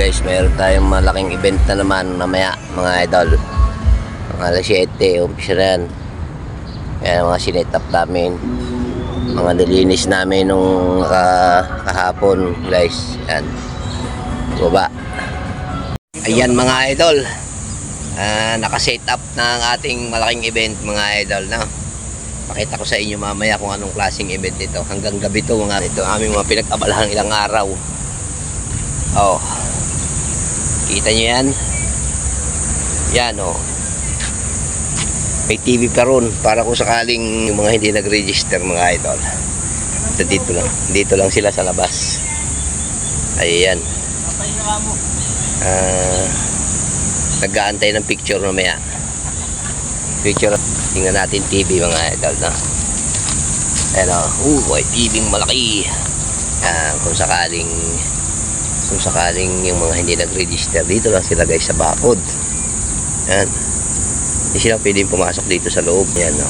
guys, mayroon tayong malaking event na naman mamaya mga idol. Mga alas 7, umpisa na yan. Kaya mga sinet up namin, mga nilinis namin nung kahapon guys. Yan, baba. Ayan mga idol, nakaset up na ang ating malaking event mga idol na. Pakita ko sa inyo mamaya kung anong klaseng event ito. Hanggang gabi to mga ito aming mga pinag-abalahang ilang araw. Oh, kita nyo yan? Yan oh. May TV pa ron para kung sakaling yung mga hindi nag-register mga idol. Dito lang sila sa labas. Ayan. Nag-aantay ng picture mamaya. Picture. Tingnan natin TV mga idol na. Ayan o. May TV malaki. Kung sakaling yung mga hindi nag-register, dito lang sila guys sa bakod. Yan. Hindi sila pwedeng pumasok dito sa loob. Yan o.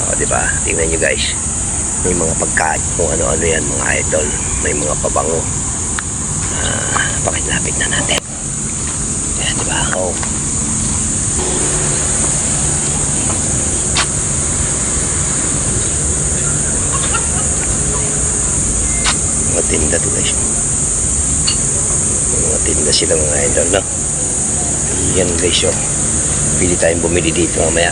O diba? Tingnan nyo guys. May mga pagkain. Kung ano-ano yan mga idol. May mga pabango. Pakilapit na natin. Yan diba? O. Mga tinda to guys. Mga tinda sila mga idol no? Yan guys oh. Pili tayong bumili dito mamaya.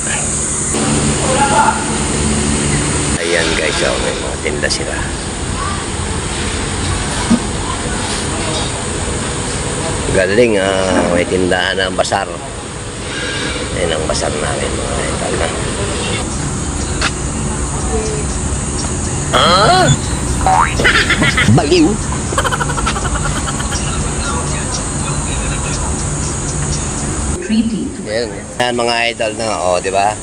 Ayan guys oh. May mga tinda sila. Galing may tindahan ng basar. Ayan ang basar namin mga idol na. Baliw. Yan mga idol na di ba?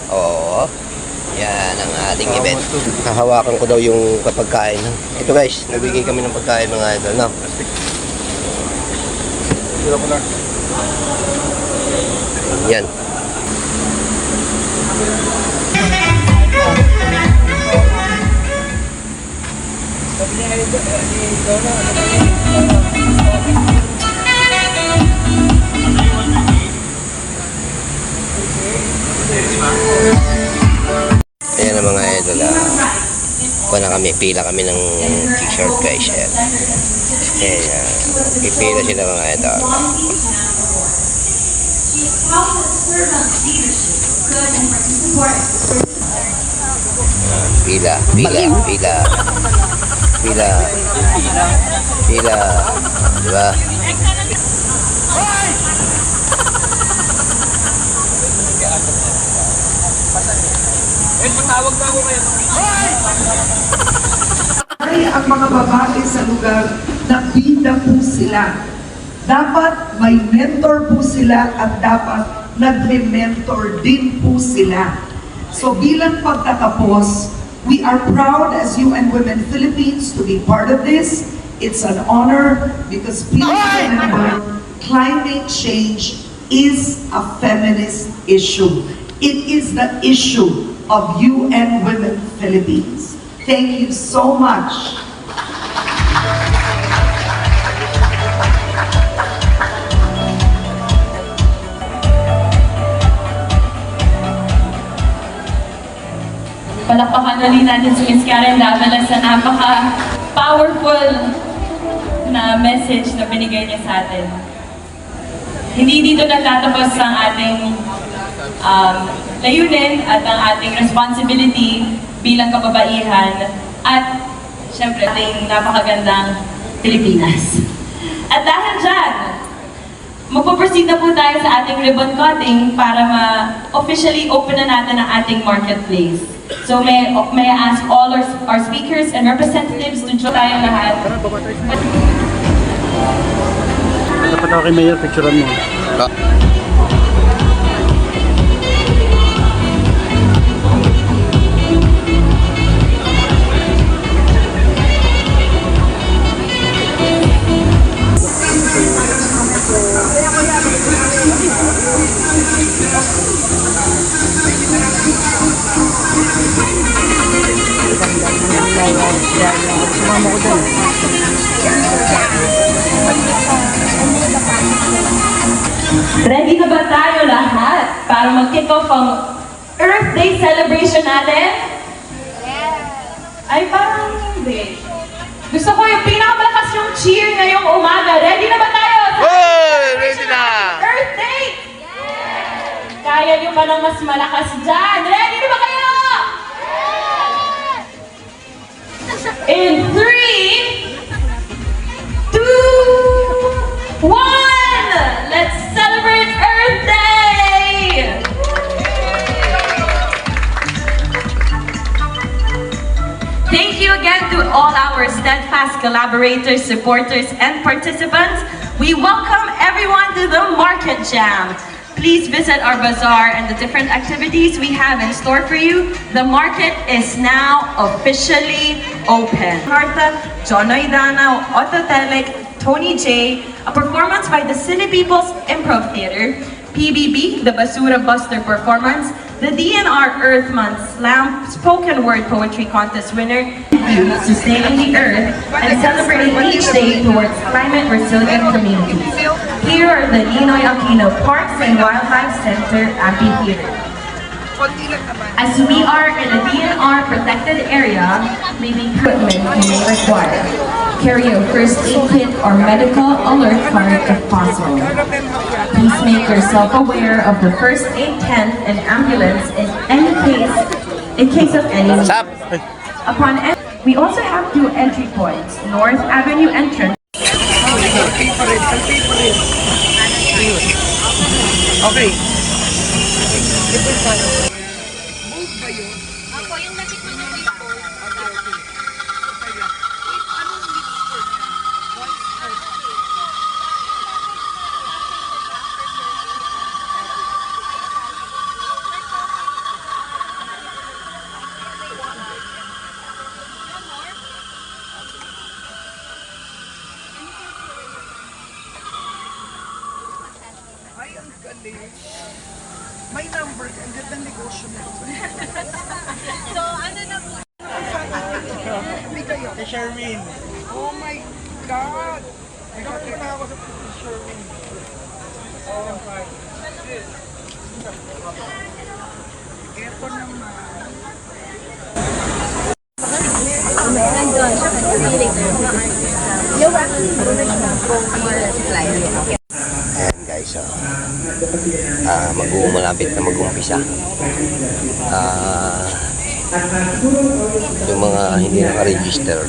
Yan ang ating event. Hahawakan ko daw yung pagkain. Ito guys, nagbigay kami ng pagkain mga idol na. Yan. Ayan ang mga idol. Pila kami ng t-shirt guys. Ayan. Pipila sila mga idol. Pila. Diba? Ang mga babae sa lugar na bida po sila. Dapat may mentor po sila at dapat nagme-mentor din po sila. So bilang pagtatapos, we are proud as UN Women Philippines to be part of this. It's an honor because please remember, climate change is a feminist issue. It is the issue of UN Women Philippines. Thank you so much. Palakpakan ulit natin si Ms. Karen Davila sa napaka-powerful na message na binigay niya sa atin. Hindi dito nagtatapos ang ating layunin at ang ating responsibility bilang kababaihan at syempre ating napakagandang Pilipinas. At dahil dyan, magpo-proceed na po tayo sa ating ribbon cutting para ma-officially open na natin ang ating marketplace. So may I ask all our speakers and representatives to join tayo lahat. Dapat ako kay Mayor, picturean mo. Sumama ko dyan. para mag-kick off ang Earth Day celebration natin? Ay, parang hindi. Gusto ko yung pinakamalakas yung cheer ngayong umaga. Ready na ba tayo? Hoy! Ready na! Earth Day! Kaya nyo pa ng mas malakas dyan. Ready na ba kayo? In 3, 2, 1! Let's celebrate Earth Day! Thank you again to all our steadfast collaborators, supporters, and participants. We welcome everyone to the Market Jam. Please visit our bazaar and the different activities we have in store for you. The market is now officially open. Martha, John Oidana, Otto Telek, Tony J, a performance by the Silly People's Improv Theater, PBB, the Basura Buster performance, the DNR Earth Month Slam Spoken Word Poetry Contest winner, Sustaining the Earth, and celebrating each day towards climate resilient communities. Here are the Ninoy Aquino Parks and Wildlife Center Amphitheater. As we are in a DNR protected area, maybe equipment you may require. Carry a first aid kit or medical alert card if possible. Please make yourself aware of the first aid tent and ambulance in case of any What's up? we also have two entry points, North Avenue entrance. Okay. Ay, ang galing. May number ka. Ang gandang negosyo na. So, ano na po? Hindi kayo. Si Sherwin. Oh my God! Ikaw ang tinawag sa Sherwin. Ito naman. Ayan guys, malapit na mag-umpisa. Yung mga hindi naka-register,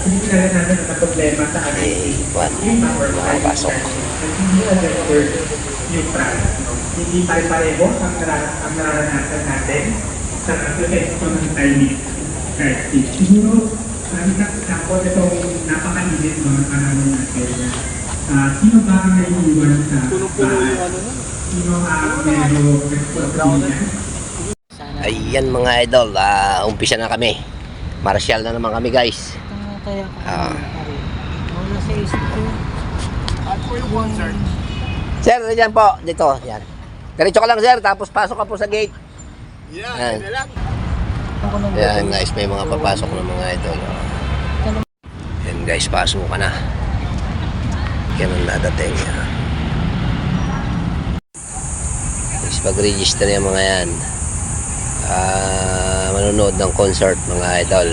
hindi na rin natin na problema sa makapasok. yung price. No? Hindi pare-pareho ang nararanasan natin sa proseso ng timing. Right. Siguro, tapos itong napakainit mga panahon natin. Sino ba ang naiiwan sa bahay? Sino ang medyo responsibilidad? Ayan mga idol, umpisa na kami. Martial na naman kami guys. Sir, dyan po, dito, yan. Diretso ka lang sir, tapos pasok ka po sa gate. Yan. Yan guys, may mga papasok na mga idol. Yan guys, pasok ka na. Yan ang nadating. Guys, pag-register yung mga yan. Manonood ng concert mga idol.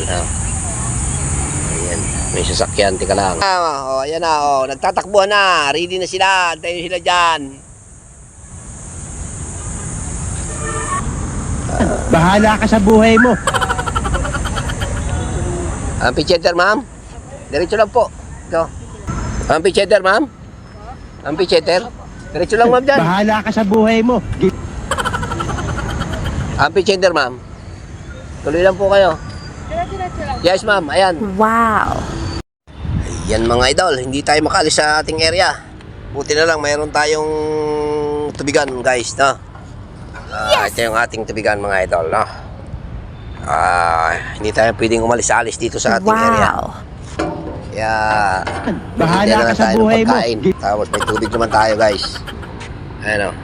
Ayan, may sasakyan, tika lang. Ayan na, nagtatakbuhan na. Ready na sila, antayin sila dyan. Bahala ka sa buhay mo. Amphitheater, ma'am? Diretso lang po. Ito. Amphitheater, ma'am? Amphitheater? Diretso lang, ma'am, dyan. Bahala ka sa buhay mo. Amphitheater, ma'am. Tuloy lang po kayo. Yes, ma'am. Ayan. Wow! Ayan, mga idol. Hindi tayo makalis sa ating area. Buti na lang, mayroon tayong tubigan, guys, no? Ito yung ating tubigan, mga idol, no? Hindi tayo pwedeng umalis-alis dito sa ating area. Kaya, Bahala ka sa buhay mo. Tapos may tubig naman tayo, guys. Ayan, o.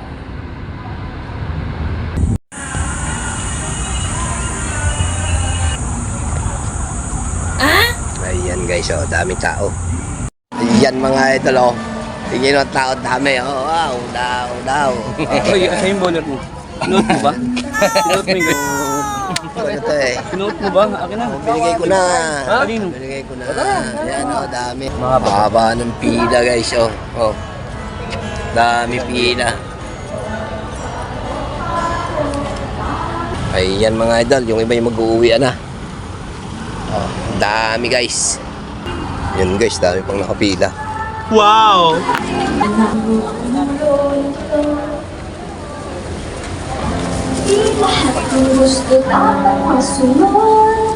Ayan guys, daming tao. Ayan mga idol, Tingin mo tao dami. Oh, wow, daw. Oy, asa yung bonnet mo? Sinuot mo ba? Sinuot mo yung Ano to eh? Sinuot mo ba? Akin na. Binigay ko na. Ha? Kanino? Binigay ko na. Yan oh, dami. Mahaba ng pila guys. Oh. Oh. Dami pila. Ayan mga idol, yung iba yung mag-uuwi na. Oh, dami guys. Yan guys, dami pang nakapila. Wow!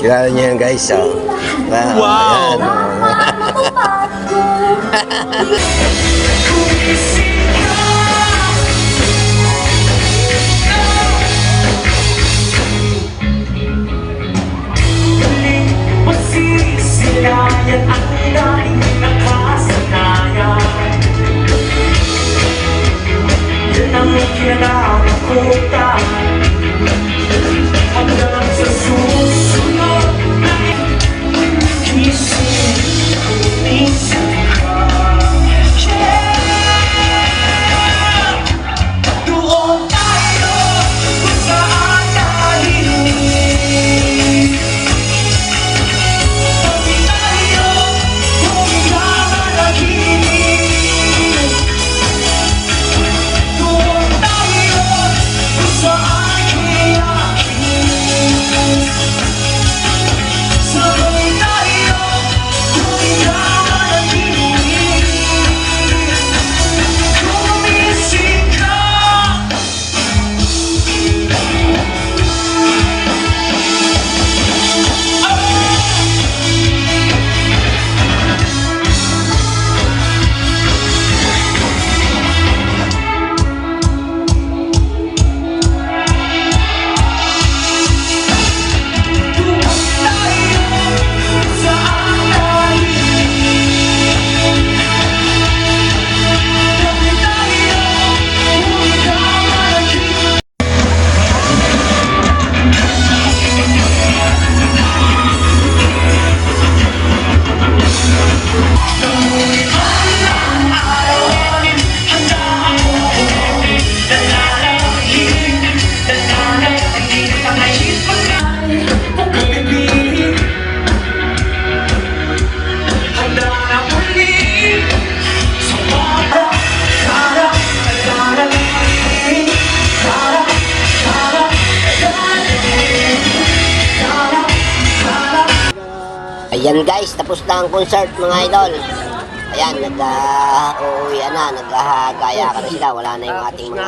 Kilala niyo yan guys. Oh. Wow! Ayan, oh. Masisilayan ang daing nakasanayan. Yan ang kinakatakutan. Hanggang sa susunod na isip, umisip ka. Yeah! Doon tayo kung saan nahiling. Ayan guys, tapos na ang concert mga idol. Ayan, uuwi na, naghahagaya ka na sila. Wala na yung ating mga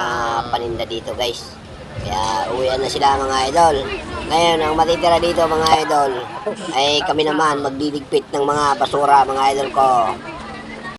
paninda dito guys. Kaya uwi na sila mga idol. Ngayon, ang matitira dito mga idol ay kami naman magliligpit ng mga basura mga idol ko.